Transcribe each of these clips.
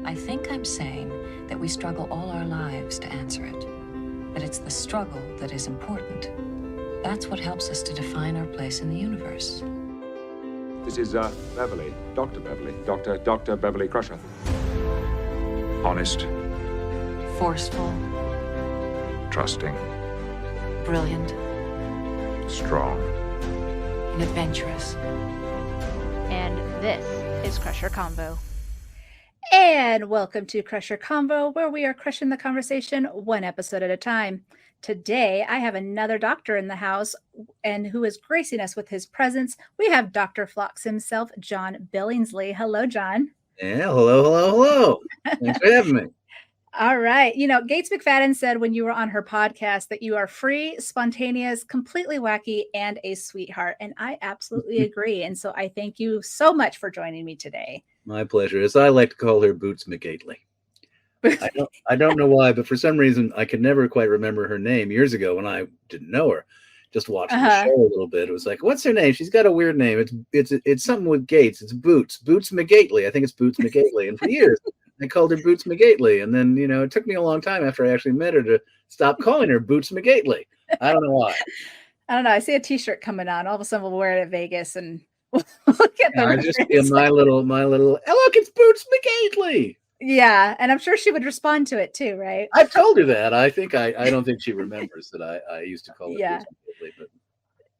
I think I'm saying that we struggle all our lives to answer it. That it's the struggle that is important. That's what helps us to define our place in the universe. This is Beverly, Dr. Beverly, Dr. Beverly Crusher. Honest, Forceful, trusting, brilliant, strong. and adventurous. And this is Crusher Convo. And welcome to Crusher Convo, where we are crushing the conversation one episode at a time. Today, I have another doctor in the house and who is gracing us with his presence. We have Dr. Phlox himself, John Billingsley. Hello, John. Yeah, hello. Thanks for having me. All right. You know, Gates McFadden said when you were on her podcast that you are free, spontaneous, completely wacky, and a sweetheart. And I absolutely agree. And so I thank you so much for joining me today. My pleasure. As I like to call her, Boots McGately. I don't know why, but for some reason I could never quite remember her name years ago when I didn't know her. Just watching the show a little bit, it was like, what's her name? She's got a weird name. It's something with Gates. It's Boots McGately. I think it's Boots McGately. And for years I called her Boots McGately. And then, it took me a long time after I actually met her to stop calling her Boots McGately. I don't know why. I don't know. I see a t-shirt coming on. All of a sudden we'll wear it at Vegas and look at the I just feel my little, look, it's Boots McGately. Yeah, and I'm sure she would respond to it too, right? I've told her that. I don't think she remembers that I used to call her Boots McGately.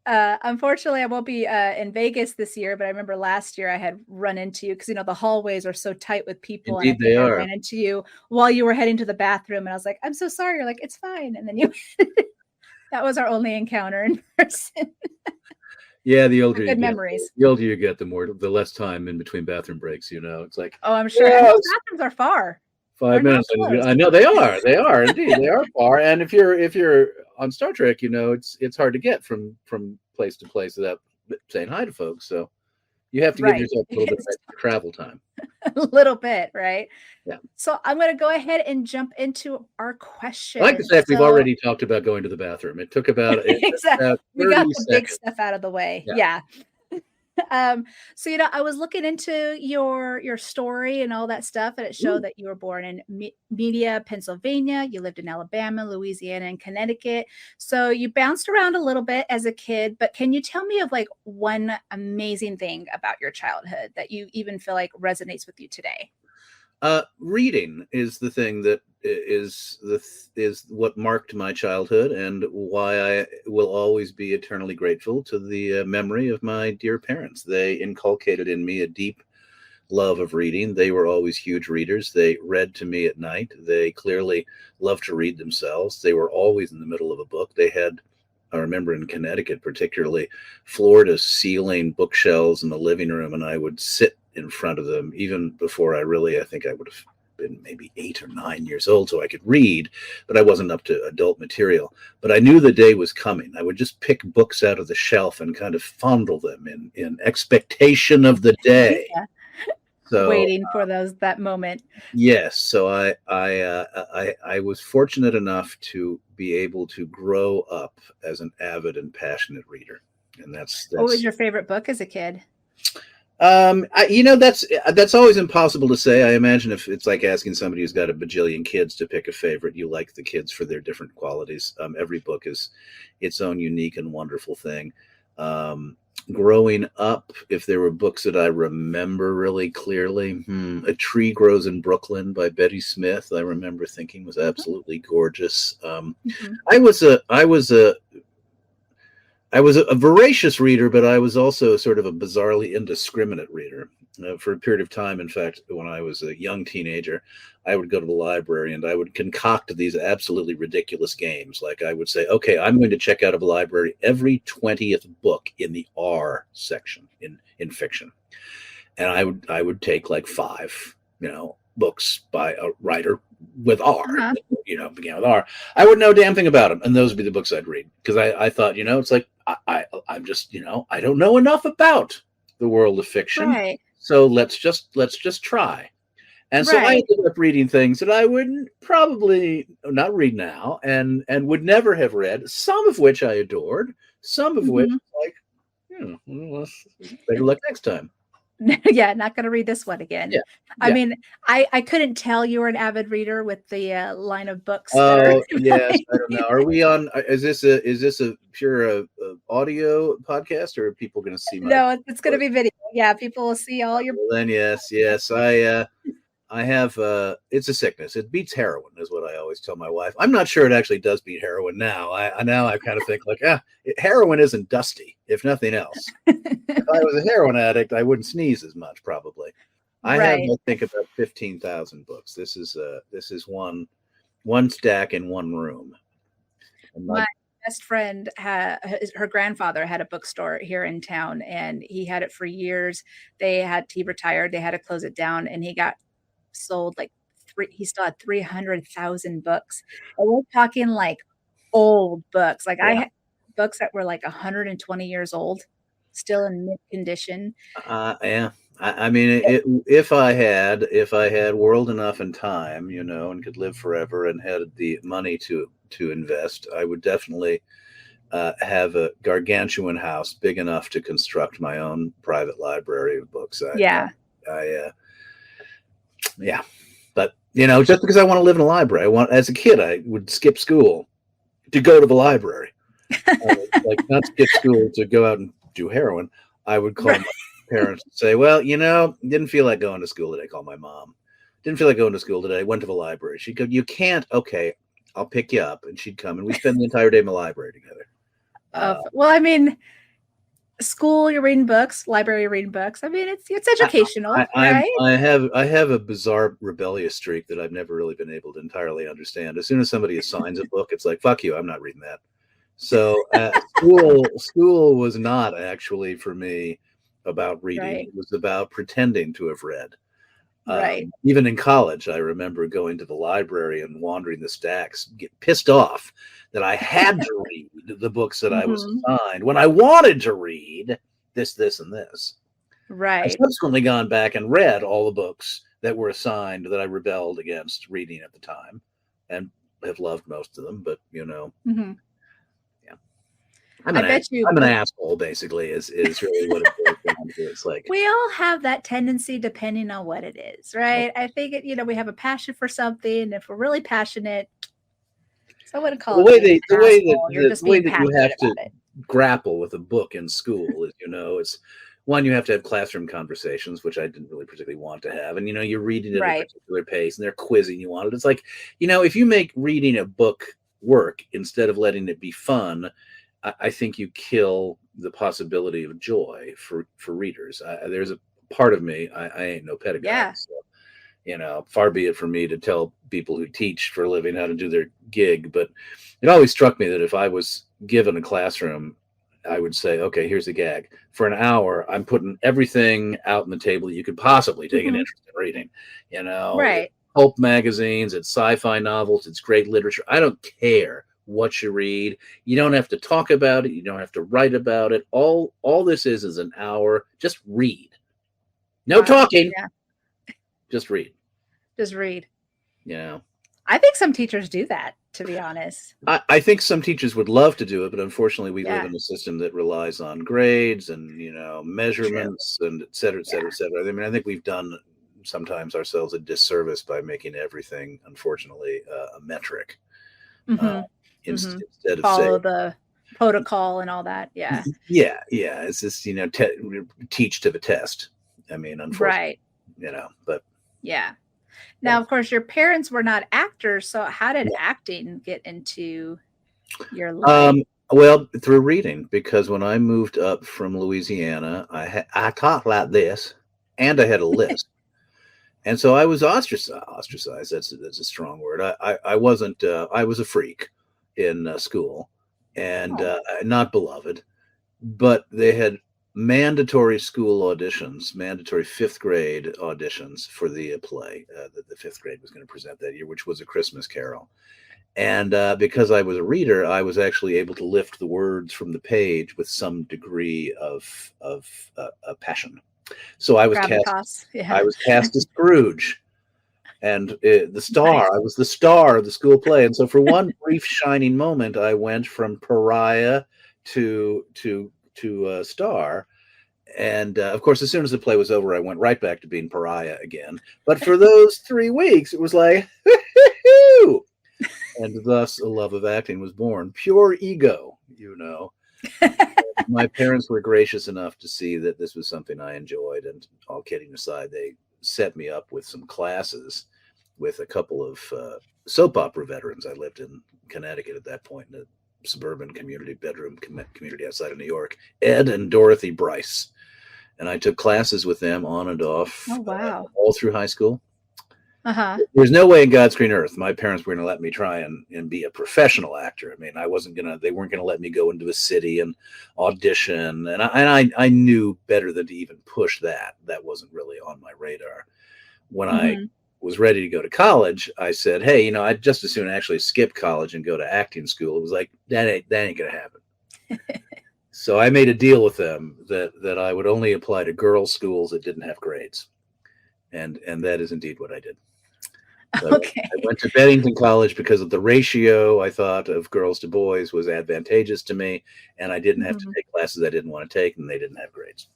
But unfortunately, I won't be in Vegas this year, but I remember last year I had run into you because, the hallways are so tight with people. Indeed, and I they are. ran into you while you were heading to the bathroom, and I was like, I'm so sorry. You're like, it's fine. And then that was our only encounter in person. Yeah, the older good memories. The older you get, the less time in between bathroom breaks. It's like, oh, I'm sure. And those bathrooms are far. 5 minutes. I know they are. They are indeed. They are far. And if you're on Star Trek, it's hard to get from place to place without saying hi to folks. So you have to give yourself a little bit of extra travel time. A little bit, right? Yeah. So I'm going to go ahead and jump into our question. I like the fact we've already talked about going to the bathroom. It took about exactly. About we got the seconds. big stuff out of the way. Yeah. So I was looking into your story and all that stuff, and it showed that you were born in Media, Pennsylvania. You lived in Alabama, Louisiana, and Connecticut. So you bounced around a little bit as a kid, but can you tell me of like one amazing thing about your childhood that you even feel like resonates with you today? Reading is the thing that is what marked my childhood and why I will always be eternally grateful to the memory of my dear parents. They inculcated in me a deep love of reading. They were always huge readers. They read to me at night. They clearly loved to read themselves. They were always in the middle of a book. They had, I remember in Connecticut particularly, floor-to-ceiling bookshelves in the living room, and I would sit in front of them even before I think I would have been maybe 8 or 9 years old, so I could read, but I wasn't up to adult material. But I knew the day was coming. I would just pick books out of the shelf and kind of fondle them in expectation of the day. Yeah. So, waiting for that moment. Yes. So I was fortunate enough to be able to grow up as an avid and passionate reader. And that's What was your favorite book as a kid? That's always impossible to say. I imagine if it's like asking somebody who's got a bajillion kids to pick a favorite, you like the kids for their different qualities. Every book is its own unique and wonderful thing. Growing up, if there were books that I remember really clearly, A Tree Grows in Brooklyn by Betty Smith, I remember thinking was absolutely gorgeous. I was a voracious reader, but I was also sort of a bizarrely indiscriminate reader. For a period of time, in fact, when I was a young teenager, I would go to the library and I would concoct these absolutely ridiculous games. Like I would say, okay, I'm going to check out of a library every 20th book in the R section in fiction. And I would take like 5, books by a writer with R, began with R. I would know a damn thing about them. And those would be the books I'd read. Because I thought, it's like, I'm just, I don't know enough about the world of fiction. Right. So let's just try. And so I ended up reading things that I would probably not read now and would never have read, some of which I adored, some of which like, better luck next time. Yeah, not going to read this one again. Yeah. I mean, I couldn't tell you were an avid reader with the line of books that are. Oh yes, I don't know. Are we on? Is this a pure audio podcast, or are people going to see my? No, it's going to be video. Yeah, people will see all your. Well, then yes, I have it's a sickness. It beats heroin, is what I always tell my wife. I'm not sure it actually does beat heroin now. I kind of think like, heroin isn't dusty, if nothing else. If I was a heroin addict, I wouldn't sneeze as much, probably. I have, I think, about 15,000 books. This is one stack in one room. And my best friend her grandfather had a bookstore here in town, and he had it for years. He retired. They had to close it down, and he got sold like he still had 300,000 books. And we're talking like old books. Like I had books that were like 120 years old, still in mint condition. Yeah. I mean, if I had world enough and time, and could live forever and had the money to invest, I would definitely have a gargantuan house big enough to construct my own private library of books. But just because I want to live in a library, as a kid, I would skip school to go to the library, like not skip school to go out and do heroin. I would call my parents and say, well, didn't feel like going to school today. Call my mom. Didn't feel like going to school today. Went to the library. She'd go, you can't. Okay, I'll pick you up. And she'd come, and we spend the entire day in the library together. Well, I mean, school, you're reading books. Library, you're reading books. I mean, it's educational, right? I have a bizarre rebellious streak that I've never really been able to entirely understand. As soon as somebody assigns a book, it's like, fuck you, I'm not reading that. So school was not actually for me about reading. Right. It was about pretending to have read. Right. Even in college, I remember going to the library and wandering the stacks, get pissed off that I had to read the books that I was assigned when I wanted to read this, and this. Right. I've subsequently gone back and read all the books that were assigned that I rebelled against reading at the time, and have loved most of them. But Mm-hmm. I'm an asshole, basically, is really what it boils down to. It's like we all have that tendency, depending on what it is, right? I think we have a passion for something. If we're really passionate, so I wouldn't call the way that you have to grapple with a book in school is, it's one, you have to have classroom conversations, which I didn't really particularly want to have, and you're reading at a particular pace, and they're quizzing you on it. It's like, if you make reading a book work instead of letting it be fun, I think you kill the possibility of joy for readers. There's a part of me, I ain't no pedagogue. Yeah. So, far be it from me to tell people who teach for a living how to do their gig. But it always struck me that if I was given a classroom, I would say, okay, here's the gag. For an hour, I'm putting everything out on the table you could possibly take an interest in reading. Right. Pulp magazines, it's sci-fi novels, it's great literature. I don't care what you read. You don't have to talk about it. You don't have to write about it. All this is an hour. Just read. No talking. Yeah. Just read. Just read. Yeah. I think some teachers do that, to be honest. I think some teachers would love to do it, but unfortunately we live in a system that relies on grades and, measurements and et cetera, et cetera, et cetera. I mean, I think we've done sometimes ourselves a disservice by making everything, unfortunately, a metric. Instead of follow the protocol and all that. Yeah. It's just teach to the test. I mean, unfortunately, but yeah. Now, of course, your parents were not actors, so how did acting get into your life? Well, through reading, because when I moved up from Louisiana, I taught like this, and I had a list. And so I was ostracized. That's a strong word. I wasn't. I was a freak in school, and not beloved. But they had mandatory school auditions, mandatory fifth grade auditions for the play that the fifth grade was going to present that year, which was A Christmas Carol. And because I was a reader, I was actually able to lift the words from the page with some degree of passion. So I was cast. I was cast as Scrooge, and the star. I was the star of the school play. And so, for one brief shining moment, I went from pariah to star. And of course, as soon as the play was over, I went right back to being pariah again. But for those 3 weeks, it was like, and thus a love of acting was born. Pure ego, you know. My parents were gracious enough to see that this was something I enjoyed. And all kidding aside, they set me up with some classes with a couple of soap opera veterans. I lived in Connecticut at that point in a suburban bedroom community outside of New York, Ed and Dorothy Bryce. And I took classes with them on and off all through high school. There's no way in God's green earth my parents were going to let me try and be a professional actor. I mean, they weren't going to let me go into a city and audition. And I knew better than to even push that. That wasn't really on my radar. When I was ready to go to college, I said, hey, you know, I'd just as soon actually skip college and go to acting school. It was like, that ain't going to happen. So I made a deal with them that I would only apply to girls' schools that didn't have grades. And that is indeed what I did. So I went to Bennington College because of the ratio, I thought, of girls to boys was advantageous to me. And I didn't have to take classes I didn't want to take, and they didn't have grades.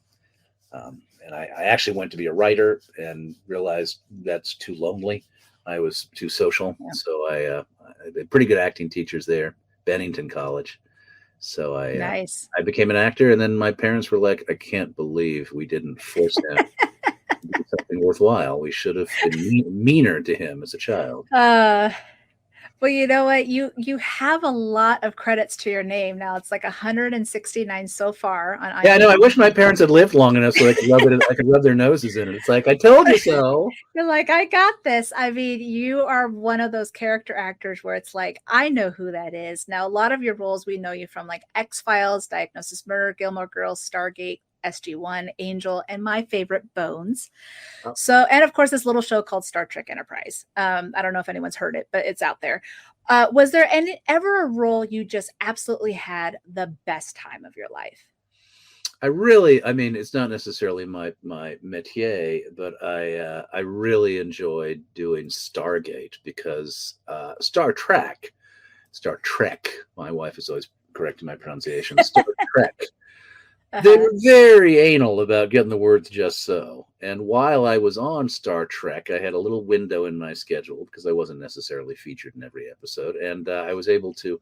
And I actually went to be a writer and realized that's too lonely. I was too social. Yeah. So I had pretty good acting teachers there, Bennington College. So I became an actor, and then my parents were like, I can't believe we didn't force him to do something worthwhile. We should have been meaner to him as a child. Well, you know what? You have a lot of credits to your name now. It's like 169 so far on IMDb. Yeah, I know. I wish my parents had lived long enough so they could I could rub their noses in it. It's like, I told you so. You're like, I got this. I mean, you are one of those character actors where it's like, I know who that is. Now, a lot of your roles, we know you from like X-Files, Diagnosis Murder, Gilmore Girls, Stargate, SG-1, Angel, and my favorite, Bones. So, and of course, this little show called Star Trek Enterprise. I don't know if anyone's heard it, but it's out there. Was there ever a role you just absolutely had the best time of your life? I mean, it's not necessarily my métier, but I really enjoyed doing Stargate because Star Trek, my wife is always correcting my pronunciation, Star Trek. They were very anal about getting the words just so. And while I was on Star Trek, I had a little window in my schedule because I wasn't necessarily featured in every episode. And I was able to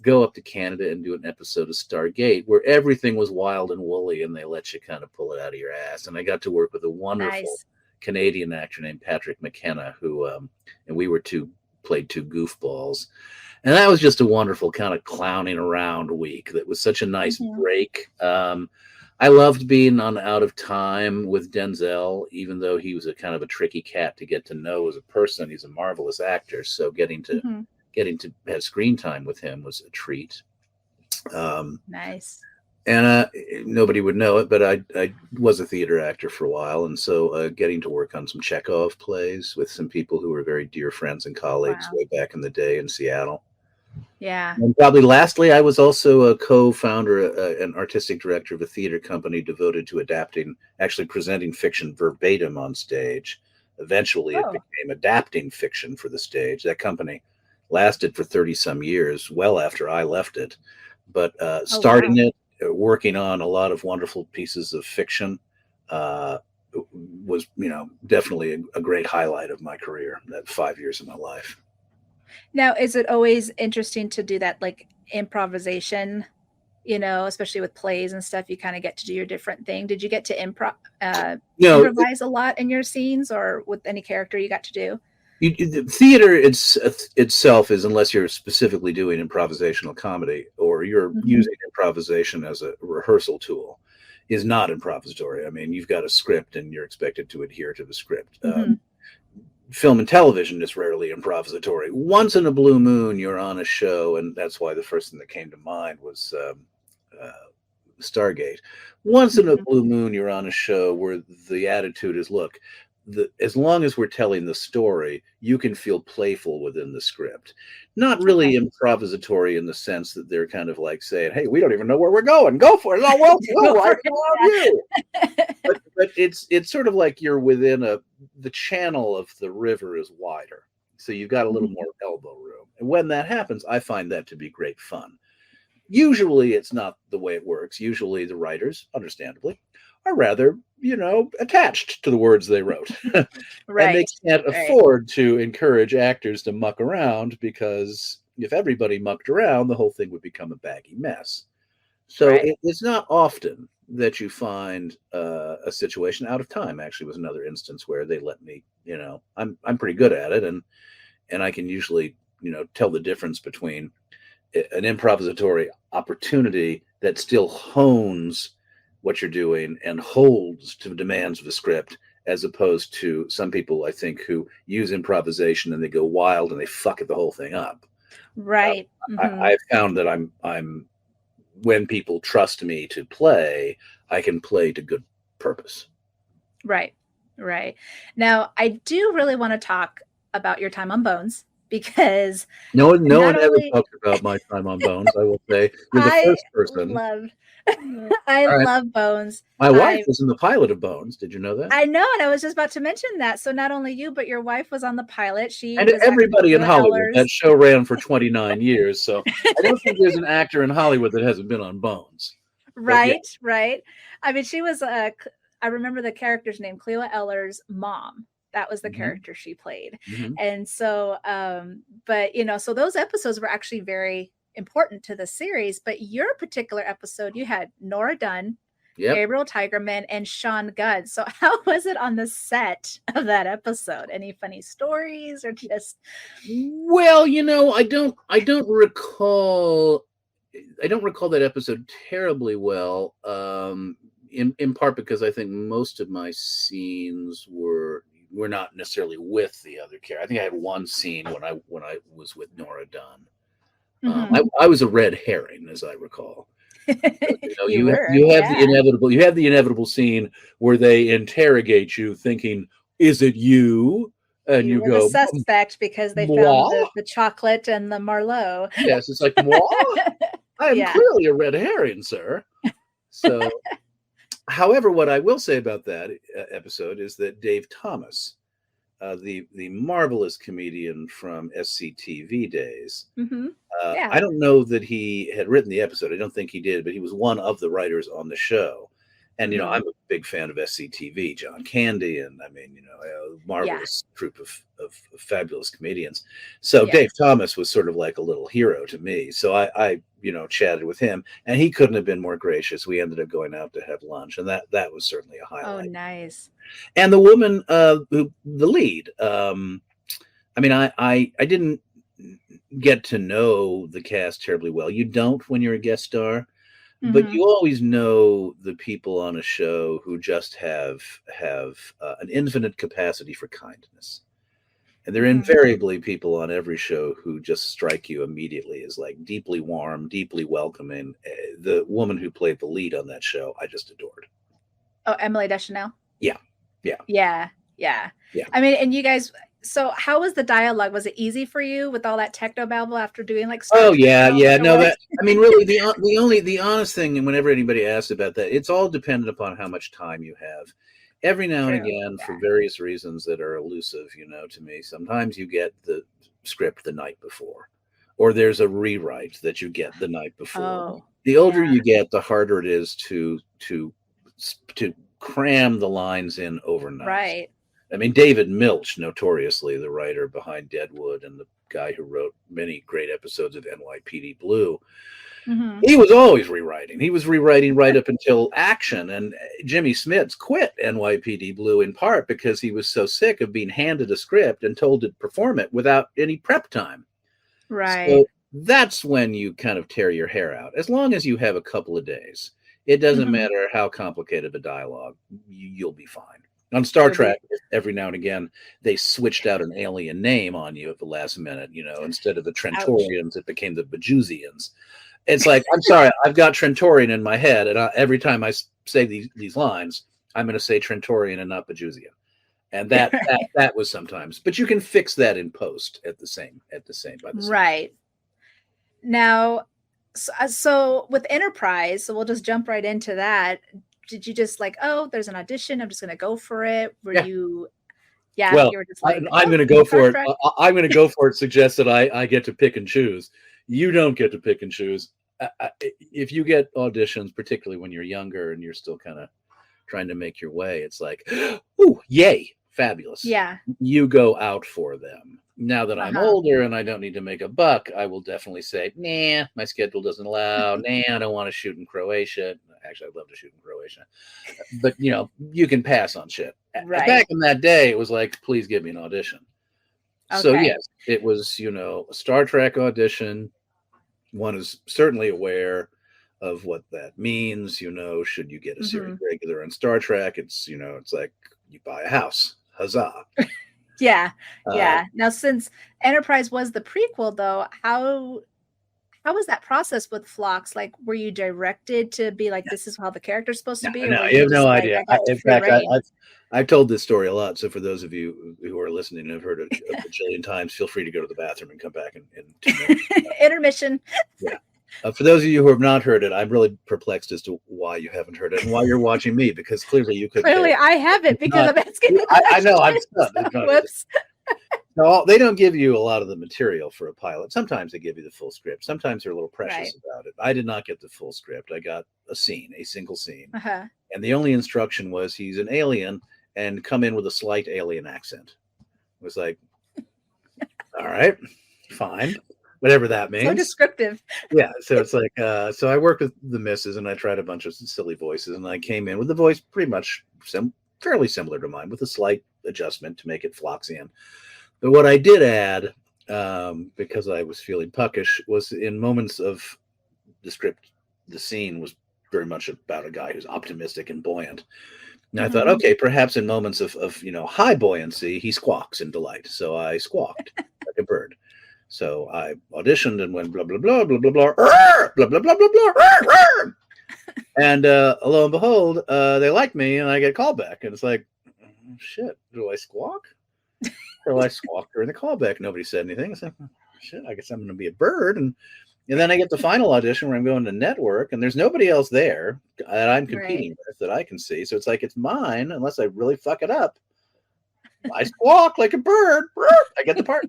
go up to Canada and do an episode of Stargate where everything was wild and woolly and they let you kind of pull it out of your ass. And I got to work with a wonderful Canadian actor named Patrick McKenna, who, and we played two goofballs. And that was just a wonderful kind of clowning around week. That was such a nice break. I loved being on Out of Time with Denzel, even though he was a kind of a tricky cat to get to know as a person. He's a marvelous actor. So getting to have screen time with him was a treat. Nice. And nobody would know it, but I was a theater actor for a while. And so getting to work on some Chekhov plays with some people who were very dear friends and colleagues way back in the day in Seattle. Yeah. And probably lastly, I was also a co-founder, an artistic director of a theater company devoted to actually presenting fiction verbatim on stage. Eventually, it became adapting fiction for the stage. That company lasted for 30 some years, well after I left it. But starting it, working on a lot of wonderful pieces of fiction was, definitely a great highlight of my career, that 5 years of my life. Now, is it always interesting to do that, like improvisation, especially with plays and stuff? You kind of get to do your different thing. Did you get to improvise a lot in your scenes or with any character you got to do? Theater itself is, unless you're specifically doing improvisational comedy or you're using improvisation as a rehearsal tool, is not improvisatory. I mean, you've got a script and you're expected to adhere to the script. Film and television is rarely improvisatory. Once in a blue moon, you're on a show, and that's why the first thing that came to mind was Stargate. Once in a blue moon, you're on a show where the attitude is, look, as long as we're telling the story, you can feel playful within the script. Not really improvisatory in the sense that they're kind of like saying, hey, we don't even know where we're going. Go for it. But it's sort of like you're within the channel of the river is wider. So you've got a little more elbow room. And when that happens, I find that to be great fun. Usually it's not the way it works. Usually the writers, understandably, are rather, attached to the words they wrote. Right. And they can't afford to encourage actors to muck around, because if everybody mucked around, the whole thing would become a baggy mess. So it's not often that you find a situation. Out of Time actually was another instance where they let me, I'm pretty good at it, and I can usually, tell the difference between an improvisatory opportunity that still hones what you're doing and holds to the demands of the script, as opposed to some people, I think, who use improvisation and they go wild and they fuck it the whole thing up. Right. I've found that I'm when people trust me to play, I can play to good purpose. Right. Now, I do really want to talk about your time on Bones, because no one ever talks about my time on Bones. I will say, you're the first person. I love Bones. My wife was in the pilot of Bones. Did you know that? I know, and I was just about to mention that. So not only you, but your wife was on the pilot. And everybody in Hollywood. That show ran for 29 years. So I don't think there's an actor in Hollywood that hasn't been on Bones. Right. I mean, she was I remember the character's name, Cleo Eller's mom. That was the character she played. And so, but so those episodes were actually very important to the series. But your particular episode, you had Nora Dunn, Gabriel Tigerman, and Sean Gunn. So how was it on the set of that episode? Any funny stories, or just? Well, I don't recall that episode terribly well. In part because I think most of my scenes were not necessarily with the other character. I think I had one scene when I was with Nora Dunn. I was a red herring, as I recall. You have the inevitable scene where they interrogate you, thinking, "Is it you?" And you go, the suspect, because they found the chocolate and the Marlowe. Yes, it's like, moi? I am clearly a red herring, sir. So. However, what I will say about that episode is that Dave Thomas, the marvelous comedian from SCTV days, I don't know that he had written the episode. I don't think he did, but he was one of the writers on the show. And, I'm a big fan of SCTV, John Candy, and a marvelous troupe of fabulous comedians. So Dave Thomas was sort of like a little hero to me. So I chatted with him, and he couldn't have been more gracious. We ended up going out to have lunch, and that was certainly a highlight. Oh, nice. And the woman, the lead, I didn't get to know the cast terribly well. You don't when you're a guest star. But you always know the people on a show who just have an infinite capacity for kindness. And there are invariably people on every show who just strike you immediately as like deeply warm, deeply welcoming. The woman who played the lead on that show, I just adored. Oh, Emily Deschanel? Yeah. I mean, and you guys... So how was the dialogue? Was it easy for you with all that technobabble after doing like? Oh yeah. No, really the honest thing, and whenever anybody asks about that, it's all dependent upon how much time you have. Every now and again, for various reasons that are elusive, to me, sometimes you get the script the night before, or there's a rewrite that you get the night before. Oh, the older you get, the harder it is to cram the lines in overnight. Right. I mean, David Milch, notoriously the writer behind Deadwood and the guy who wrote many great episodes of NYPD Blue, he was always rewriting. He was rewriting right up until Action. And Jimmy Smits quit NYPD Blue in part because he was so sick of being handed a script and told to perform it without any prep time. Right. So that's when you kind of tear your hair out. As long as you have a couple of days, it doesn't matter how complicated the dialogue, you'll be fine. On Star Trek, every now and again, they switched out an alien name on you at the last minute. Instead of the Trentorians, it became the Bajusians. It's like, I'm sorry, I've got Trentorian in my head, and every time I say these lines, I'm going to say Trentorian and not Bajusian. And that was sometimes, but you can fix that in post by the same. Right. Now, so with Enterprise, so we'll just jump right into that. Did you just like, oh, there's an audition, I'm just going to go for it? Were you? Yeah. Well, you were just like, I'm going to go for it. I'm going to go for it. Suggests that I get to pick and choose. You don't get to pick and choose. If you get auditions, particularly when you're younger and you're still kind of trying to make your way, it's like, ooh, yay, fabulous. Yeah. You go out for them. Now that I'm Uh-huh. older and I don't need to make a buck, I will definitely say, nah, my schedule doesn't allow. Nah, I don't want to shoot in Croatia. Actually, I'd love to shoot in Croatia. But, you can pass on shit. Right. Back in that day, it was like, please give me an audition. Okay. So, yes, it was, a Star Trek audition. One is certainly aware of what that means. Should you get a series regular on Star Trek, it's, it's like you buy a house. Huzzah. Yeah. Now, since Enterprise was the prequel, though, how was that process with Phlox? Like, were you directed to be like, this is how the character's supposed to be? No, you have no idea. In fact, I've told this story a lot. So for those of you who are listening and have heard it a bajillion times, feel free to go to the bathroom and come back in 2 minutes. Intermission. Yeah. For those of you who have not heard it, I'm really perplexed as to why you haven't heard it and why you're watching me, because clearly you could. Clearly, I haven't, because I'm asking. I know. I'm stunned. Whoops. No, they don't give you a lot of the material for a pilot. Sometimes they give you the full script. Sometimes they're a little precious about it. I did not get the full script. I got a single scene. Uh-huh. And the only instruction was he's an alien and come in with a slight alien accent. It was like, all right, fine. Whatever that means. So descriptive. Yeah. So it's like, so I worked with the missus and I tried a bunch of silly voices, and I came in with the voice pretty much fairly similar to mine with a slight adjustment to make it Phloxian. But what I did add, because I was feeling puckish, was in moments of the script, the scene was very much about a guy who's optimistic and buoyant. And I thought, okay, perhaps in moments of high buoyancy, he squawks in delight. So I squawked like a bird. So I auditioned and went blah, blah, blah, blah, blah, blah, blah, blah, blah, blah, blah, blah. And lo and behold, they like me and I get called back. And it's like, oh, shit, do I squawk? So I squawked during the callback. Nobody said anything. I said, oh, shit, I guess I'm going to be a bird. And then I get the final audition where I'm going to network and there's nobody else there that I'm competing with that I can see. So it's like, it's mine unless I really fuck it up. I squawk like a bird. I get the part.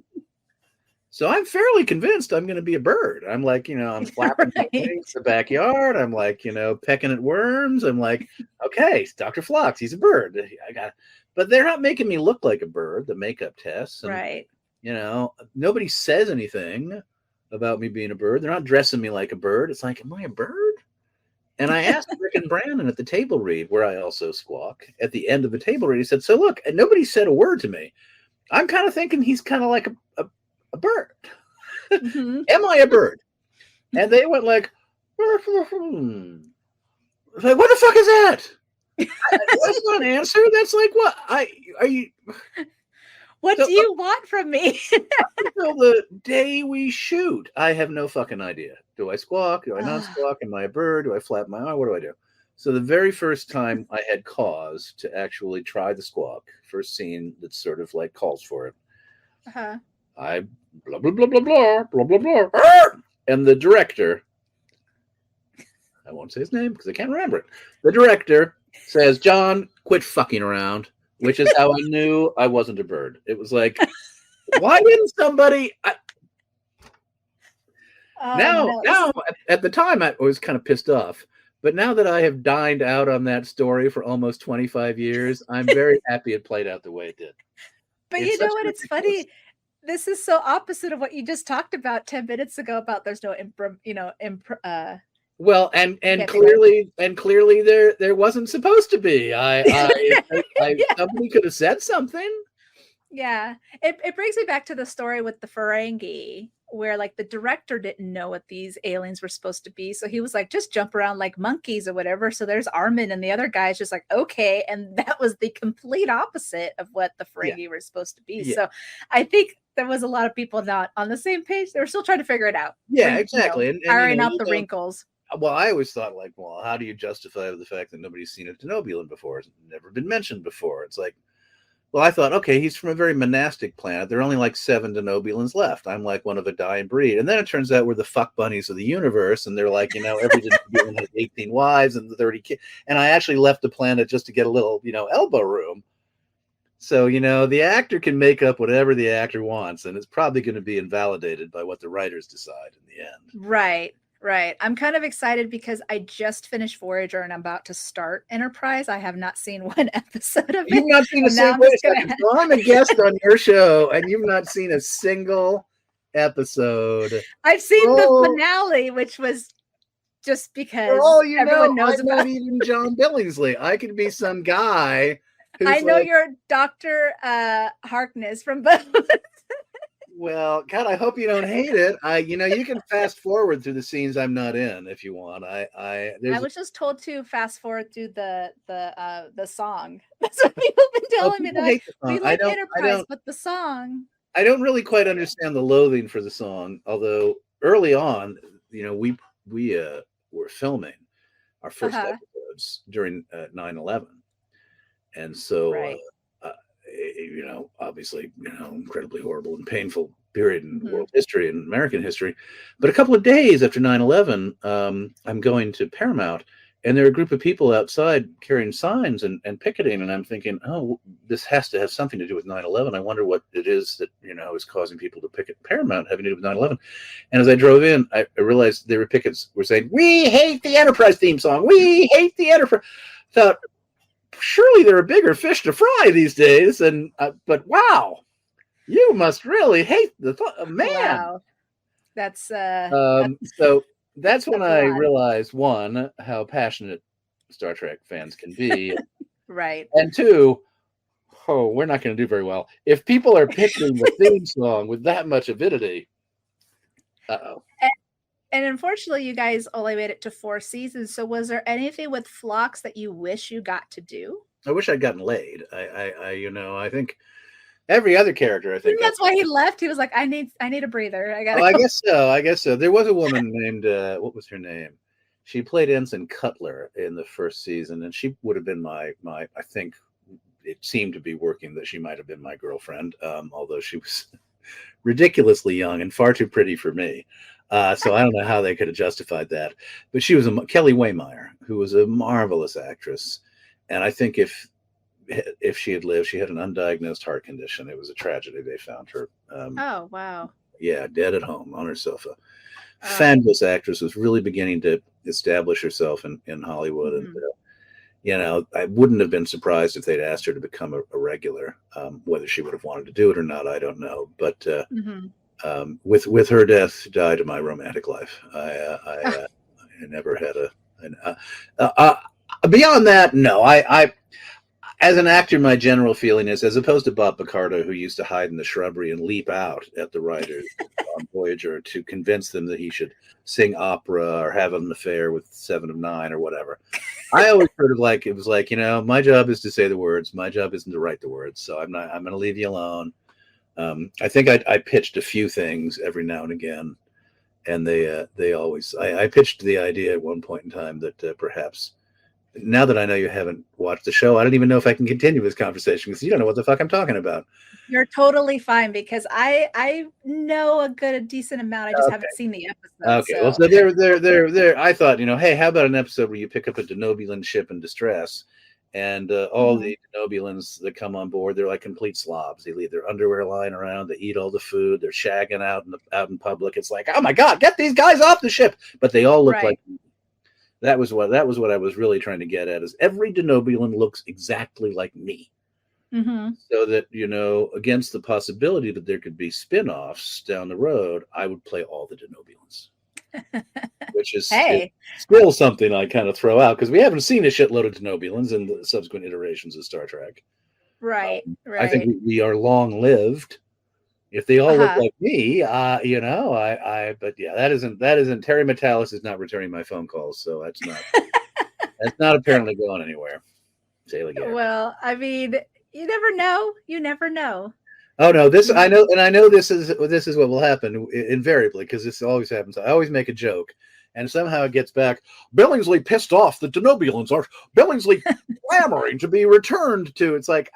So I'm fairly convinced I'm going to be a bird. I'm like, I'm flapping my wings in the backyard. I'm like, pecking at worms. I'm like, okay, it's Dr. Phlox. He's a bird. But they're not making me look like a bird, the makeup tests. And, right. Nobody says anything about me being a bird. They're not dressing me like a bird. It's like, am I a bird? And I asked Rick and Brandon at the table read, where I also squawk, at the end of the table read, he said, so look, and nobody said a word to me. I'm kind of thinking he's kind of like a bird. Am I a bird? And they went like, like, what the fuck is that? That's not an answer. That's like, what? Are you? What do you want from me? Until the day we shoot, I have no fucking idea. Do I squawk? Do I not squawk? Am I a bird? Do I flap my eye? What do I do? So the very first time I had cause to actually try the squawk, first scene that sort of like calls for it, I blah blah blah blah blah blah blah blah, and the director, I won't say his name because I can't remember it. The director says, "John, quit fucking around," which is how I knew I wasn't a bird. It was like, why didn't somebody? Now, at the time, I was kind of pissed off. But now that I have dined out on that story for almost 25 years, I'm very happy it played out the way it did. But you know what? It's funny. This is so opposite of what you just talked about 10 minutes ago about there's no well, and clearly there wasn't supposed to be. Somebody could have said something. Yeah. It brings me back to the story with the Ferengi, where like the director didn't know what these aliens were supposed to be. So he was like, just jump around like monkeys or whatever. So there's Armin and the other guy's just like, okay. And that was the complete opposite of what the Ferengi were supposed to be. Yeah. So I think there was a lot of people not on the same page. They were still trying to figure it out. Yeah, exactly. And ironing out the wrinkles. Well, I always thought like, well, how do you justify the fact that nobody's seen a Denobulan before? It's never been mentioned before. It's like, well, I thought, okay, he's from a very monastic planet. There are only like 7 Denobulans left. I'm like one of a dying breed. And then it turns out we're the fuck bunnies of the universe. And they're like, every Denobulan has 18 wives and 30 kids. And I actually left the planet just to get a little, elbow room. So, the actor can make up whatever the actor wants. And it's probably going to be invalidated by what the writers decide in the end. Right. Right. I'm kind of excited because I just finished Voyager and I'm about to start Enterprise. I have not seen one episode of You've it. not seen a And now single. I'm just Wait a gonna second. So I'm a guest on your show, and you've not seen a single episode. I've seen the Oh, finale, which was just because for all you know, everyone knows I'm about. not even John Billingsley. I could be some guy who's I know like, you're Dr. Harkness from both. well, God, I hope you don't hate it. You can fast forward through the scenes I'm not in if you want. I There's was just told to fast forward through the song. That's what people have been telling me, people that hate the we song. like Enterprise, but the song. I don't really quite understand the loathing for the song. Although early on, we were filming our first episodes during 9/11, and so Right. obviously, incredibly horrible and painful period in world history and American history. But a couple of days after 9/11, I'm going to Paramount, and there are a group of people outside carrying signs and picketing, and I'm thinking, oh, this has to have something to do with 9/11. I wonder what it is that is causing people to picket Paramount having to do with 9/11. And as I drove in, I realized there were pickets were saying, "We hate the Enterprise theme song. We hate the Enterprise." I thought, surely there are bigger fish to fry these days. But wow, you must really hate the man. Wow. That's so that's when that's I realized, one, how passionate Star Trek fans can be, right, and two, we're not going to do very well if people are picking the theme song with that much avidity. Uh-oh. And unfortunately, you guys only made it to 4 seasons. So was there anything with Phlox that you wish you got to do? I wish I'd gotten laid. I think every other character, I think that's why he left. He was like, I need a breather. I guess so. There was a woman named what was her name? She played Ensign Cutler in the first season, and she would have been my I think it seemed to be working that she might have been my girlfriend, although she was ridiculously young and far too pretty for me. So I don't know how they could have justified that. But she was Kelly Waymeyer, who was a marvelous actress. And I think if she had lived, she had an undiagnosed heart condition. It was a tragedy. They found her. Oh, wow. Yeah, dead at home on her sofa. Fabulous actress, was really beginning to establish herself in Hollywood. And, I wouldn't have been surprised if they'd asked her to become a regular. Whether she would have wanted to do it or not, I don't know. But with her death, died my romantic life. I never had beyond that, no. I as an actor, my general feeling is, as opposed to Bob Picardo, who used to hide in the shrubbery and leap out at the writers on Voyager to convince them that he should sing opera or have an affair with 7 of 9 or whatever. I always sort of it was like, my job is to say the words. My job isn't to write the words. So I'm going to leave you alone. I think I pitched a few things every now and again, and they always. I pitched the idea at one point in time that perhaps, now that I know you haven't watched the show, I don't even know if I can continue this conversation because you don't know what the fuck I'm talking about. You're totally fine, because I know a decent amount. I just haven't seen the episode. Okay, well, so there. I thought, hey, how about an episode where you pick up a Denobulan ship in distress, and all the Denobulans that come on board, they're like complete slobs. They leave their underwear lying around. They eat all the food. They're shagging out in public. It's like, oh my God, get these guys off the ship! But they all look like. That was what I was really trying to get at. Is every Denobulan looks exactly like me, so that against the possibility that there could be spin-offs down the road, I would play all the Denobulans. Which is still something I kind of throw out because we haven't seen a shitload of Denobulans in the subsequent iterations of Star Trek. Right. I think we are long-lived if they all look like me. But yeah, that isn't Terry Metalis is not returning my phone calls, so that's not apparently going anywhere. Well, I mean, you never know. You never know. Oh no, I know this is what will happen invariably, because this always happens. I always make a joke, and somehow it gets back. Billingsley pissed off the Denobulans. Are Billingsley clamoring to be returned to? It's like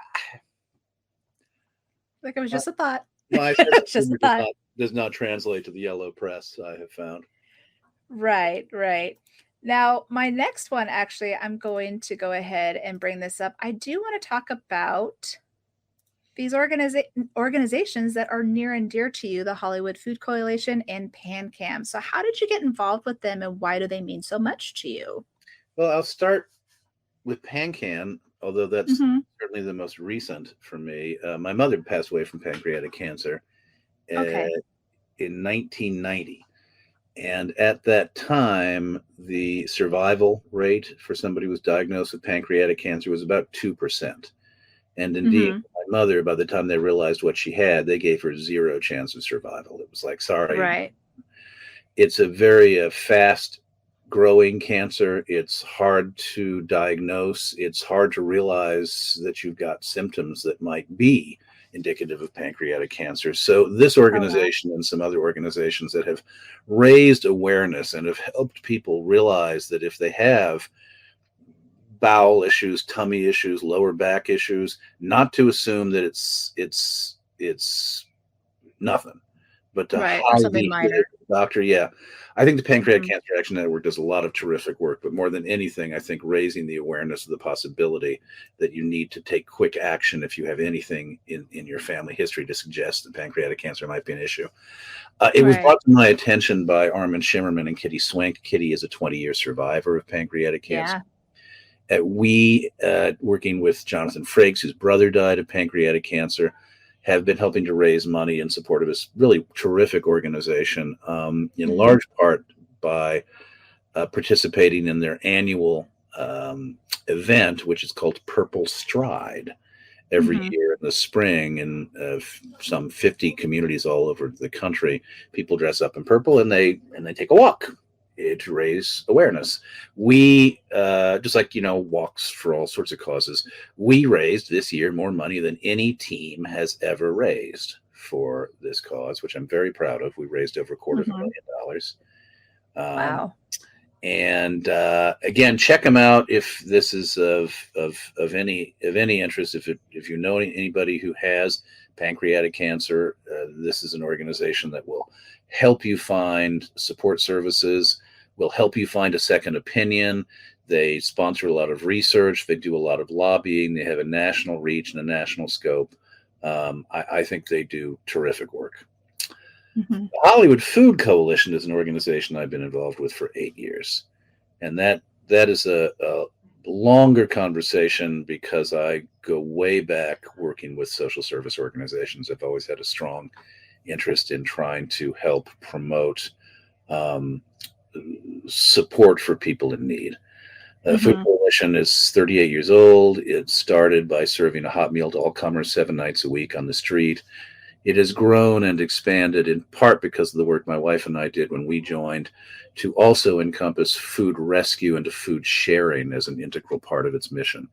it was just a thought. Well, I said just a thought. Does not translate to the yellow press, I have found. Right. Now, my next one, actually, I'm going to go ahead and bring this up. I do want to talk about these organizations that are near and dear to you, the Hollywood Food Coalition and PanCan. So how did you get involved with them, and why do they mean so much to you? Well, I'll start with PanCan, although that's Mm-hmm. certainly the most recent for me. My mother passed away from pancreatic cancer Okay. in 1990. And at that time, the survival rate for somebody who was diagnosed with pancreatic cancer was about 2%. And indeed, Mm-hmm. my mother, by the time they realized what she had, they gave her zero chance of survival. It was like, sorry. Right. It's a very fast growing cancer. It's hard to diagnose. It's hard to realize that you've got symptoms that might be indicative of pancreatic cancer. So this organization and some other organizations that have raised awareness and have helped people realize that if they have bowel issues, tummy issues, lower back issues, not to assume that it's nothing, but to Right. Or something highly minor. doctor. Yeah. I think the Pancreatic Cancer Action Network does a lot of terrific work, but more than anything, I think raising the awareness of the possibility that you need to take quick action if you have anything in your family history to suggest that pancreatic cancer might be an issue. It was brought to my attention by Armin Shimmerman and Kitty Swank. Kitty is a 20-year survivor of pancreatic cancer. Yeah. We, working with Jonathan Frakes, whose brother died of pancreatic cancer, have been helping to raise money in support of this really terrific organization, in large part by participating in their annual event, which is called Purple Stride, every year in the spring. In some 50 communities all over the country, people dress up in purple and they take a walk to raise awareness. We, just like, walks for all sorts of causes, we raised this year more money than any team has ever raised for this cause, which I'm very proud of. We raised over $250,000. Wow. And again, check them out if this is of any interest. If you know anybody who has pancreatic cancer, this is an organization that will help you find support services, will help you find a second opinion. They sponsor a lot of research. They do a lot of lobbying. They have a national reach and a national scope. I think they do terrific work. The Hollywood Food Coalition is an organization I've been involved with for 8 years. And that is a longer conversation because I go way back working with social service organizations. I've always had a strong interest in trying to help promote support for people in need. The Food Coalition is 38 years old. It started by serving a hot meal to all comers 7 nights a week on the street. It has grown and expanded in part because of the work my wife and I did when we joined, to also encompass food rescue and to food sharing as an integral part of its mission.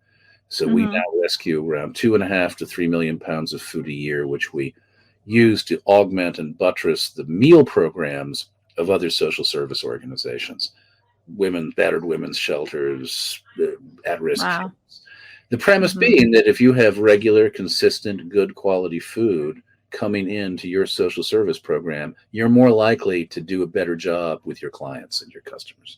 So we now rescue around 2.5 to 3 million pounds of food a year, which we use to augment and buttress the meal programs of other social service organizations, battered women's shelters, at-risk kids. The premise being that if you have regular, consistent, good quality food coming into your social service program, you're more likely to do a better job with your clients and your customers.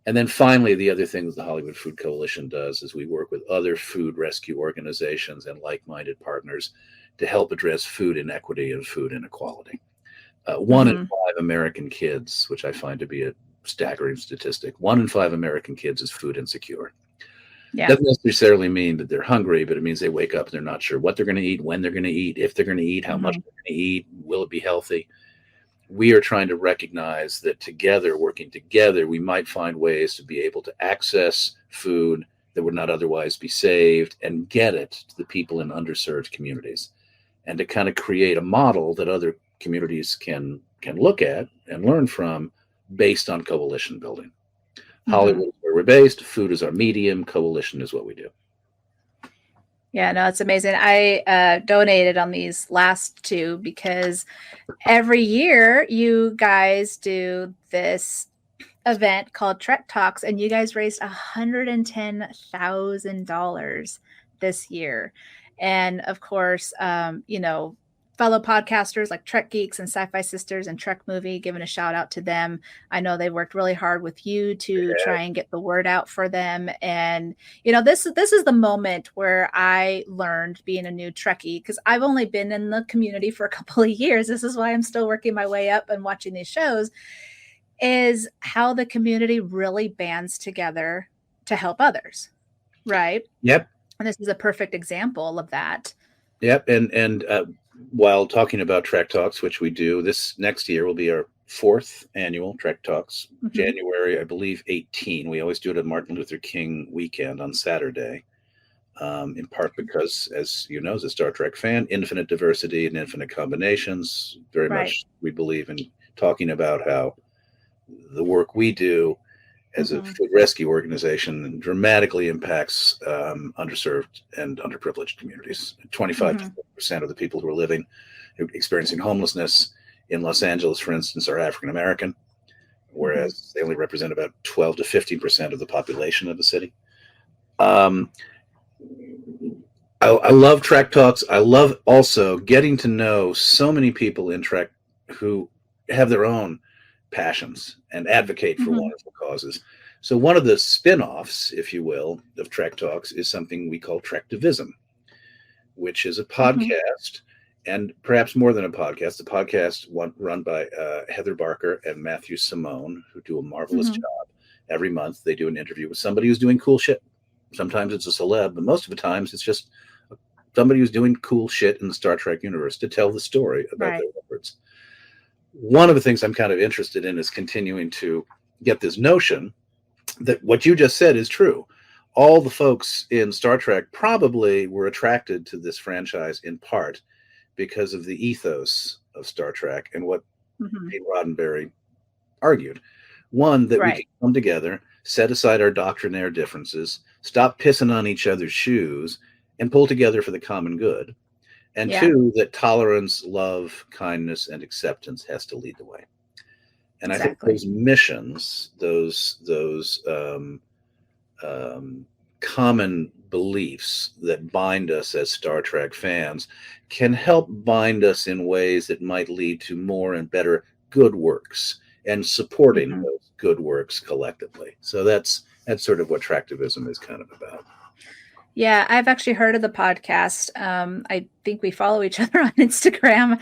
And then finally, the other thing that the Hollywood Food Coalition does is we work with other food rescue organizations and like-minded partners to help address food inequity and food inequality. 1 in 5 American kids, which I find to be a staggering statistic, 1 in 5 American kids is food insecure. Doesn't necessarily mean that they're hungry, but it means they wake up and they're not sure what they're going to eat, when they're going to eat, if they're going to eat, how much they're going to eat, will it be healthy? We are trying to recognize that together, working together, we might find ways to be able to access food that would not otherwise be saved and get it to the people in underserved communities, and to kind of create a model that other communities can look at and learn from based on coalition building. Hollywood is where we're based. Food is our medium. Coalition is what we do. Yeah, no, it's amazing. I donated on these last 2 because every year you guys do this event called Trek Talks, and you guys raised $110,000 this year. And of course, fellow podcasters like Trek Geeks and Sci-Fi Sisters and Trek Movie, giving a shout out to them. I know they worked really hard with you to try and get the word out for them. And, this is the moment where I learned, being a new Trekkie, because I've only been in the community for a couple of years. This is why I'm still working my way up and watching these shows, is how the community really bands together to help others. Right. Yep. And this is a perfect example of that. Yep. And while talking about Trek Talks, which we do, this next year will be our 4th annual Trek Talks, January, I believe, 18. We always do it at Martin Luther King weekend on Saturday, in part because, as you know, as a Star Trek fan, infinite diversity and infinite combinations. Very much we believe in talking about how the work we do as a food rescue organization dramatically impacts underserved and underprivileged communities. 25% of the people who are experiencing homelessness in Los Angeles, for instance, are African American, whereas they only represent about 12 to 15% of the population of the city. I love Trek Talks. I love also getting to know so many people in Trek who have their own passions and advocate for wonderful causes. So one of the spin-offs, if you will, of Trek Talks is something we call Trektivism, which is a podcast, and perhaps more than a podcast run by Heather Barker and Matthew Simone, who do a marvelous job. Every month they do an interview with somebody who's doing cool shit. Sometimes it's a celeb, but most of the times it's just somebody who's doing cool shit in the Star Trek universe to tell the story about their efforts. One of the things I'm kind of interested in is continuing to get this notion that what you just said is true. All the folks in Star Trek probably were attracted to this franchise in part because of the ethos of Star Trek and what Gene Roddenberry argued. One, that we can come together, set aside our doctrinaire differences, stop pissing on each other's shoes, and pull together for the common good. And two, that tolerance, love, kindness, and acceptance has to lead the way. And I think those missions, those common beliefs that bind us as Star Trek fans can help bind us in ways that might lead to more and better good works and supporting those good works collectively. So that's sort of what Trektivism is kind of about. Yeah, I've actually heard of the podcast. I think we follow each other on Instagram.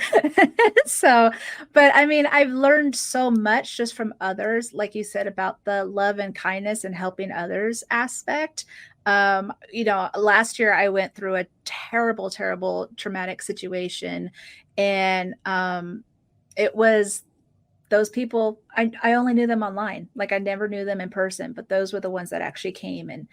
But I mean, I've learned so much just from others, like you said, about the love and kindness and helping others aspect. Last year I went through a terrible, terrible traumatic situation. And it was those people, I only knew them online. Like I never knew them in person, but those were the ones that actually came and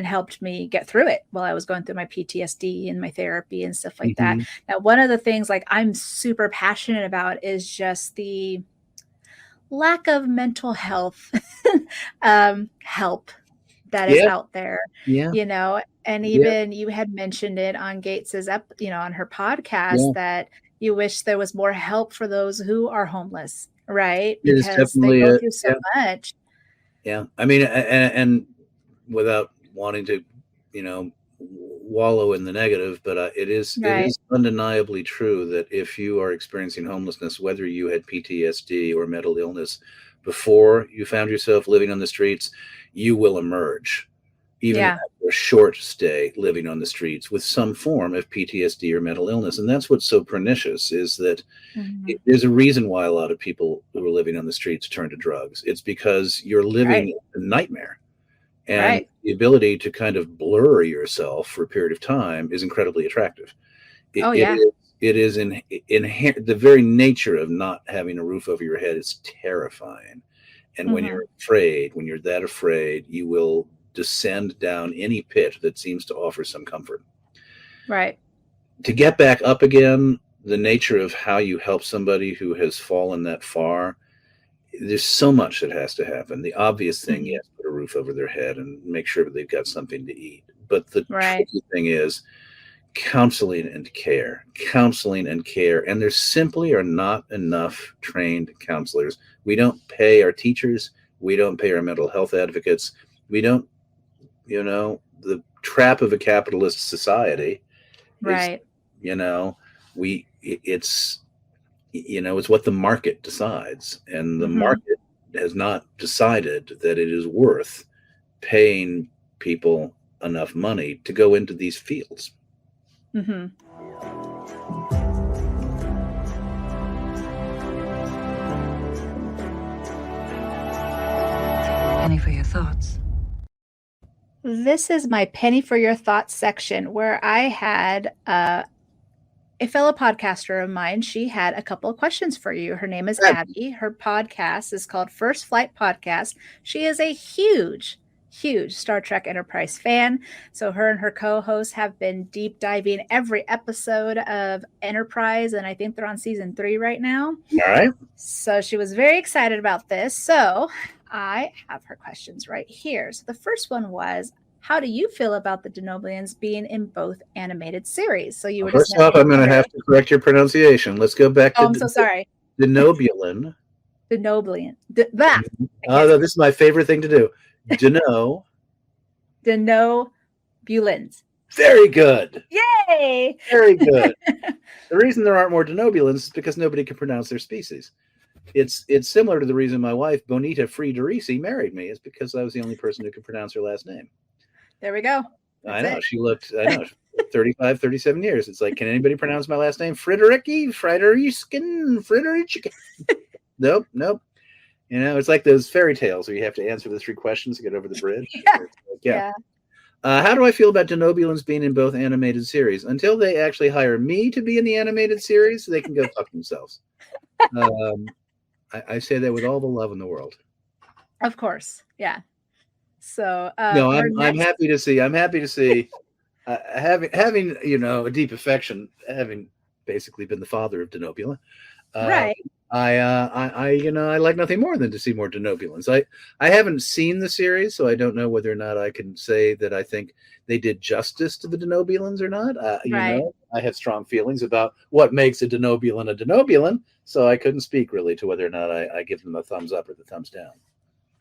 helped me get through it while I was going through my PTSD and my therapy and stuff like that. Now, one of the things like I'm super passionate about is just the lack of mental health help that is out there, and even you had mentioned it on Gates's on her podcast that you wish there was more help for those who are homeless. Right. Because they go through so much. Yeah. I mean, and without wanting to, wallow in the negative, but it is undeniably true that if you are experiencing homelessness, whether you had PTSD or mental illness before you found yourself living on the streets, you will emerge, even after a short stay living on the streets, with some form of PTSD or mental illness. And that's what's so pernicious, is that there's a reason why a lot of people who are living on the streets turn to drugs. It's because you're living a nightmare. And the ability to kind of blur yourself for a period of time is incredibly attractive. It is inherent. The very nature of not having a roof over your head is terrifying. And when you're afraid, when you're that afraid, you will descend down any pit that seems to offer some comfort. Right. To get back up again, the nature of how you help somebody who has fallen that far, there's so much that has to happen. The obvious thing, yes, put a roof over their head and make sure that they've got something to eat. But the tricky thing is counseling and care. And there simply are not enough trained counselors. We don't pay our teachers. We don't pay our mental health advocates. We don't, the trap of a capitalist society is, it's it's what the market decides, and the market has not decided that it is worth paying people enough money to go into these fields. Penny, for your thoughts. This is my penny for your thoughts section, where I had a fellow podcaster of mine. She had a couple of questions for you. Her name is Abby. Her podcast is called First Flight Podcast. She is a huge Star Trek Enterprise fan. So her and her co-host have been deep diving every episode of Enterprise, and I think they're on season 3 right now. All right. So she was very excited about this. So I have her questions right here. So the first one was, how do you feel about the Denobulians being in both animated series? So you were first off, I'm going to have to correct your pronunciation. Let's go back to I'm so sorry. Denobulan. Denobulian. This is my favorite thing to do. Denobulans. Very good. Yay! Very good. The reason there aren't more Denobulans is because nobody can pronounce their species. It's similar to the reason my wife, Bonita Friederisi, married me. It's because I was the only person who could pronounce her last name. There we go. I know. She looked, 35, 37 years. It's like, can anybody pronounce my last name? Friederiki? Nope. It's like those fairy tales where you have to answer the 3 questions to get over the bridge. Yeah. How do I feel about Denobulans being in both animated series? Until they actually hire me to be in the animated series, they can go fuck themselves. I say that with all the love in the world. Of course, yeah. So no, I'm happy to see. Having a deep affection, having basically been the father of Denobula. Right. I like nothing more than to see more Denobulans. I haven't seen the series, so I don't know whether or not I can say that I think they did justice to the Denobulans or not. I have strong feelings about what makes a Denobulan, so I couldn't speak really to whether or not I give them a thumbs up or the thumbs down.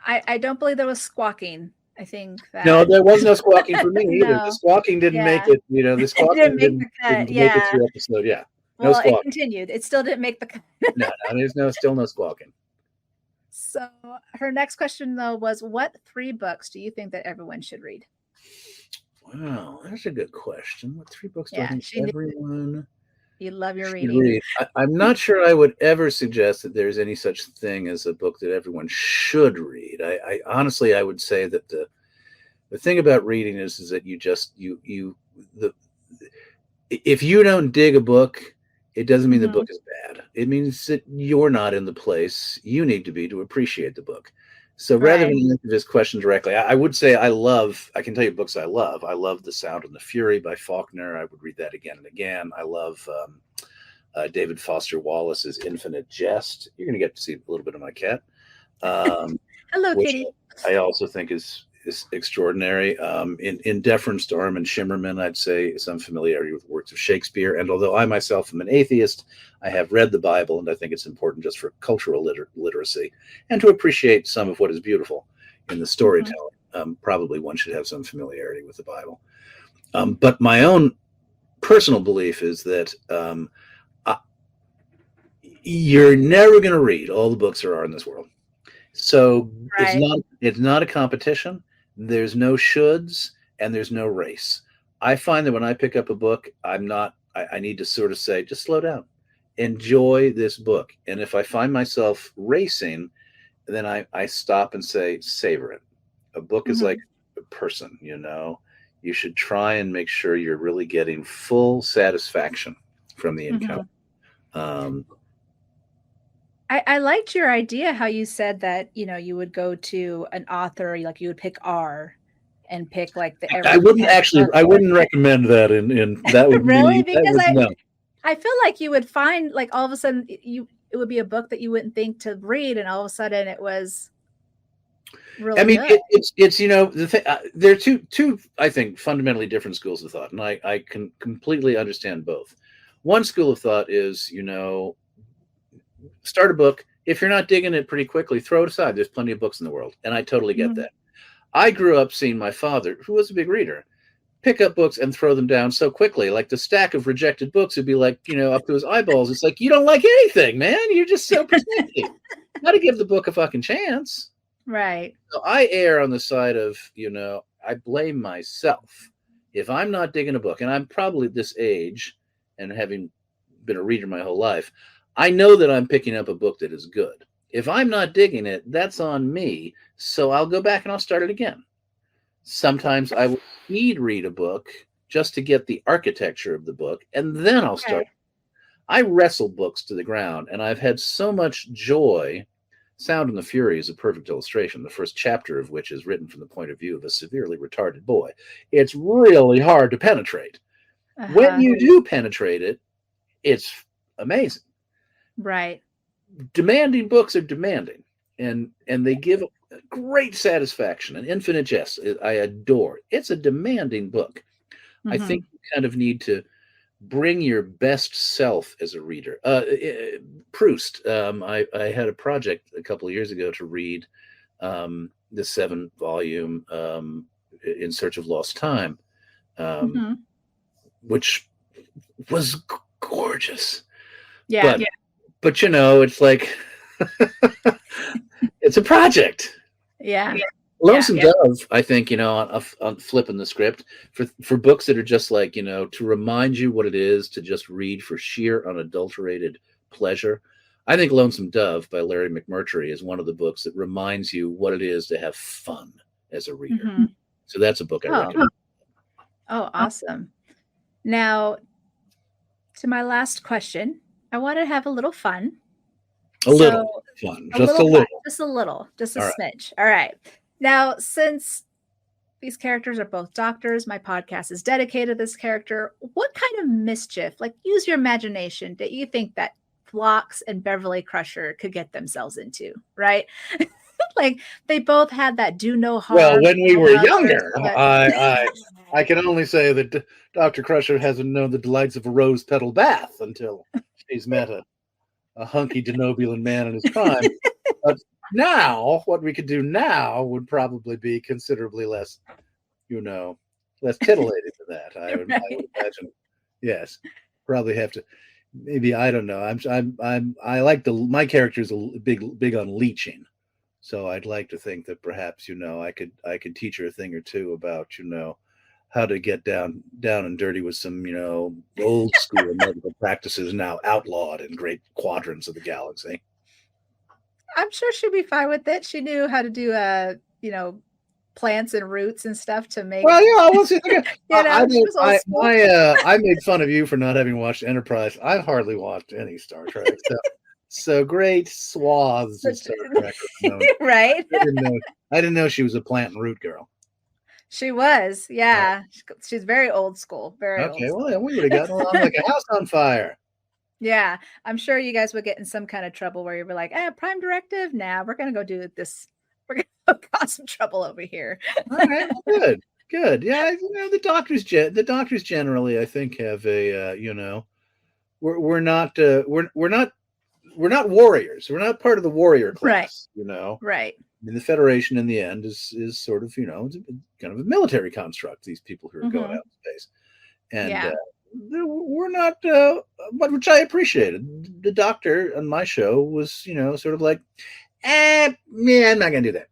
I don't believe there was squawking. I think that no, there was no squawking for me either. No. The squawking didn't make it. The squawking didn't make it through episode. Yeah. No well, squawking. It continued. It still didn't make the cut. No, there's still no squawking. So her next question though was, what 3 books do you think that everyone should read? Wow, that's a good question. What 3 books do I think everyone You love your should reading. read? I'm not sure I would ever suggest that there's any such thing as a book that everyone should read. I honestly, I would say that the thing about reading is that if you don't dig a book, it doesn't mean the book is bad. It means that you're not in the place you need to be to appreciate the book. So rather than answer this question directly, I would say I can tell you books I love. I love The Sound and the Fury by Faulkner. I would read that again and again. I love David Foster Wallace's Infinite Jest. You're going to get to see a little bit of my cat. Hello, kitty. I also think is extraordinary. In deference to Armin Shimmerman, I'd say some familiarity with works of Shakespeare. And although I myself am an atheist, I have read the Bible, and I think it's important just for cultural literacy and to appreciate some of what is beautiful in the storytelling. Probably one should have some familiarity with the Bible. But my own personal belief is that you're never going to read all the books there are in this world. So it's not a competition. There's no shoulds and there's no race. I find that when I pick up a book, I need to sort of say, just slow down, enjoy this book. And if I find myself racing, then I stop and say, savor it. A book is like a person, you should try and make sure you're really getting full satisfaction from the encounter. I liked your idea how you said that you would go to an author, like you would pick R and pick like the I wouldn't recommend that in that would really be, because no. I feel like you would find like all of a sudden it would be a book that you wouldn't think to read, and all of a sudden it was really good. It's the thing, there are two I think fundamentally different schools of thought, and I can completely understand both. One school of thought is start a book. If you're not digging it pretty quickly, throw it aside. There's plenty of books in the world. And I totally get that. I grew up seeing my father, who was a big reader, pick up books and throw them down so quickly. Like the stack of rejected books would be like, up to his eyeballs. It's like, you don't like anything, man. You're just so persnickety. Got to give the book a fucking chance. Right. So I err on the side of, I blame myself. If I'm not digging a book, and I'm probably this age, and having been a reader my whole life, I know that I'm picking up a book that is good. If I'm not digging it, that's on me. So I'll go back and I'll start it again. Sometimes I will speed read a book just to get the architecture of the book, and then I'll start. I wrestle books to the ground, and I've had so much joy. Sound and the Fury is a perfect illustration, the first chapter of which is written from the point of view of a severely retarded boy. It's really hard to penetrate. When you do penetrate it, it's amazing. Right. Demanding books are demanding, and they give great satisfaction. An Infinite Jest, I adore. It's a demanding book. Mm-hmm. I think you kind of need to bring your best self as a reader. Proust. I had a project a couple of years ago to read the 7-volume In Search of Lost Time, which was gorgeous. Yeah. But it's like it's a project. Yeah. Lonesome Dove, I think, on flipping the script for books that are just like, to remind you what it is to just read for sheer unadulterated pleasure. I think Lonesome Dove by Larry McMurtry is one of the books that reminds you what it is to have fun as a reader. Mm-hmm. So that's a book I recommend. Oh, awesome. Now, to my last question, I want to have a little fun. Just a little. Just a smidge. All right. Now, since these characters are both doctors, my podcast is dedicated to this character. What kind of mischief, like use your imagination, do you think that Phlox and Beverly Crusher could get themselves into, right? Like they both had that do no harm. Well, when we were younger, I can only say that Dr. Crusher hasn't known the delights of a rose petal bath until she's met a hunky denobulant man in his prime. But now, what we could do now would probably be considerably less, less titillated to that. I would imagine. Yes, probably have to. Maybe I don't know. I like my character's big on leeching, so I'd like to think that perhaps I could teach her a thing or two about how to get down and dirty with some old school medical practices now outlawed in great quadrants of the galaxy. I'm sure she'd be fine with it. She knew how to do plants and roots and stuff to make. Well, I made fun of you for not having watched Enterprise. I've hardly watched any Star Trek. So great swaths of Star Trek. Right. I didn't know she was a plant and root girl. She was, yeah. She's very old school. Okay, well, yeah, we would have gotten along like a house on fire. Yeah, I'm sure you guys would get in some kind of trouble where you were like, Prime Directive? Nah, we're going to go do this. We're going to cause some trouble over here. All right, good. Yeah, the doctors generally, I think, have a, we're not warriors. We're not part of the warrior class, Right. I mean, the Federation in the end is sort of, it's kind of a military construct, these people who are going out in space. And we're not, which I appreciated. The doctor on my show was, sort of like, I'm not going to do that.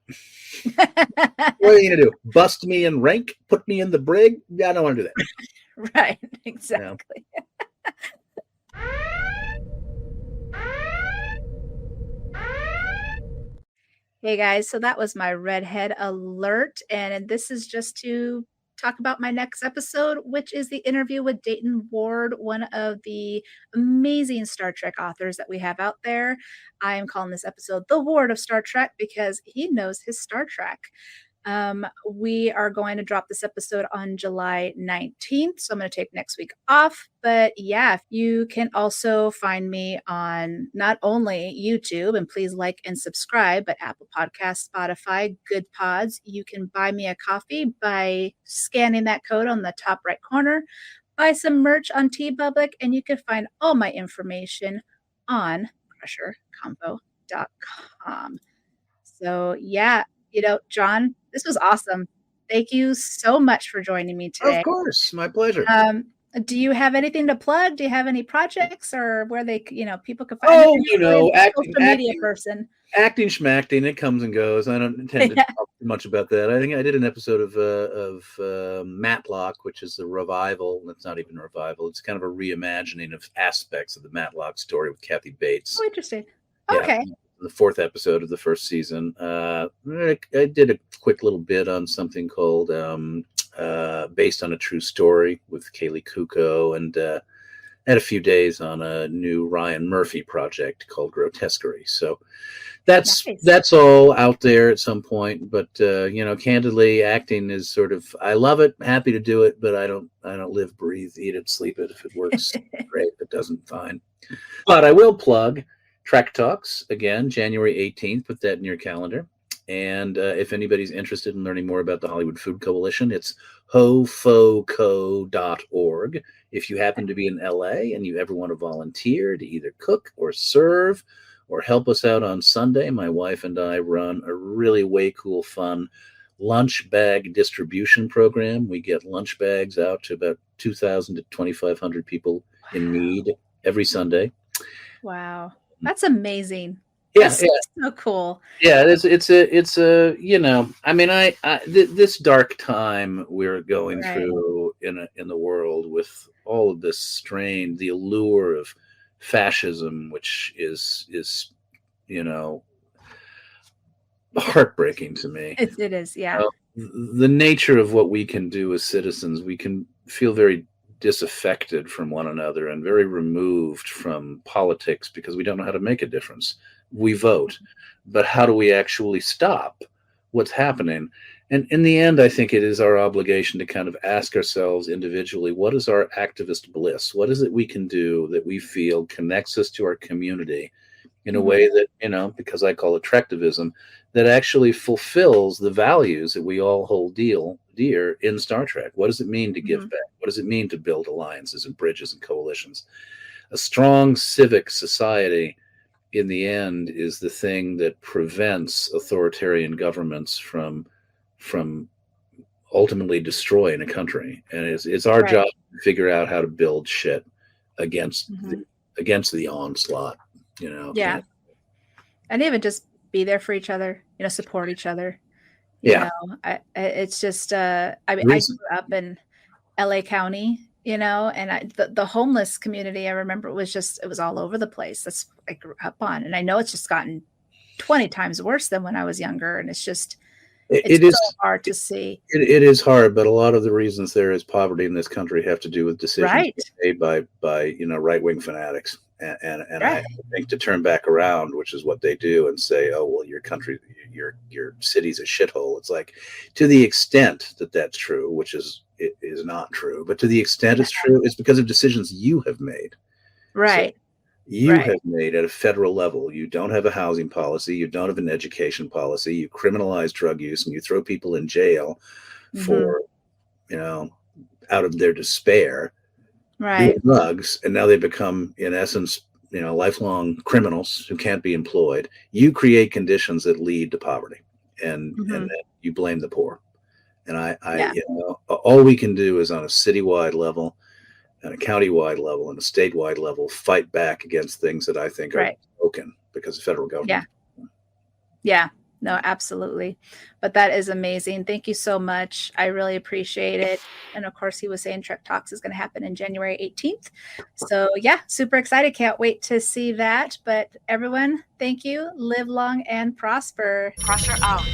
What are you going to do? Bust me in rank? Put me in the brig? Yeah, I don't want to do that. Right, exactly. Hey guys, so that was my redhead alert, and this is just to talk about my next episode, which is the interview with Dayton Ward, one of the amazing Star Trek authors that we have out there. I am calling this episode The Ward of Star Trek because he knows his Star Trek. We are going to drop this episode on July 19th, so I'm going to take next week off. But yeah, you can also find me on not only YouTube, and please like and subscribe, but Apple Podcasts, Spotify, Good Pods. You can buy me a coffee by scanning that code on the top right corner. Buy some merch on TeePublic, and you can find all my information on CrusherCombo.com. So yeah, John, this was awesome. Thank you so much for joining me today. Of course, my pleasure. Do you have anything to plug? Do you have any projects or where they, people can find? Acting, social media person. Acting schmacting, it comes and goes. I don't intend to talk too much about that. I think I did an episode of Matlock, which is a revival. It's not even a revival. It's kind of a reimagining of aspects of the Matlock story with Kathy Bates. Oh, interesting. Okay. Yeah, the 4th episode of the 1st season. I did a quick little bit on something called Based on a True Story with Kaylee Kuko, and had a few days on a new Ryan Murphy project called Grotesquerie. So that's all out there at some point. But candidly, acting is sort of, I love it, happy to do it, but I don't live, breathe, eat it, sleep it. If it works, great. If it doesn't, fine. But I will plug Trek Talks again, January 18th. Put that in your calendar. And if anybody's interested in learning more about the Hollywood Food Coalition, it's hofoco.org. If you happen to be in LA and you ever want to volunteer to either cook or serve or help us out on Sunday, my wife and I run a really way cool, fun lunch bag distribution program. We get lunch bags out to about 2,000 to 2,500 people in need every Sunday. Wow. That's amazing. Yeah, that's so cool. Yeah, it's a this dark time we're going through in the world with all of this strain, the allure of fascism, which is heartbreaking to me. It is, yeah. The nature of what we can do as citizens, we can feel very disaffected from one another and very removed from politics because we don't know how to make a difference. We vote, but how do we actually stop what's happening? And in the end, I think it is our obligation to kind of ask ourselves individually, what is our activist bliss? What is it we can do that we feel connects us to our community in a way that, because I call it Trectivism, that actually fulfills the values that we all hold dear in Star Trek? What does it mean to give back? What does it mean to build alliances and bridges and coalitions? A strong civic society, in the end, is the thing that prevents authoritarian governments from ultimately destroying a country. And it's our job to figure out how to build shit against the onslaught, Yeah. And even just be there for each other, support each other. It's just, I grew up in LA County, and the homeless community, I remember it was all over the place. That's what I grew up on. And I know it's just gotten 20 times worse than when I was younger. And it's just, it's so hard to see. It is hard, but a lot of the reasons there is poverty in this country have to do with decisions made by right-wing fanatics. And I think to turn back around, which is what they do, and say, oh, well, your country, your city's a shithole. It's like, to the extent that that's true, which is not true, but to the extent it's true, it's because of decisions you have made. Right. So you have made at a federal level. You don't have a housing policy. You don't have an education policy. You criminalize drug use and you throw people in jail for, out of their despair. Right. Drugs, and now they become, in essence, lifelong criminals who can't be employed. You create conditions that lead to poverty, and then you blame the poor. And all we can do is on a citywide level, and a countywide level, and a statewide level, fight back against things that I think are broken because of federal government. Yeah. No, absolutely. But that is amazing. Thank you so much. I really appreciate it. And of course, he was saying Trek Talks is going to happen in January 18th. So yeah, super excited. Can't wait to see that. But everyone, thank you. Live long and prosper. Crusher out.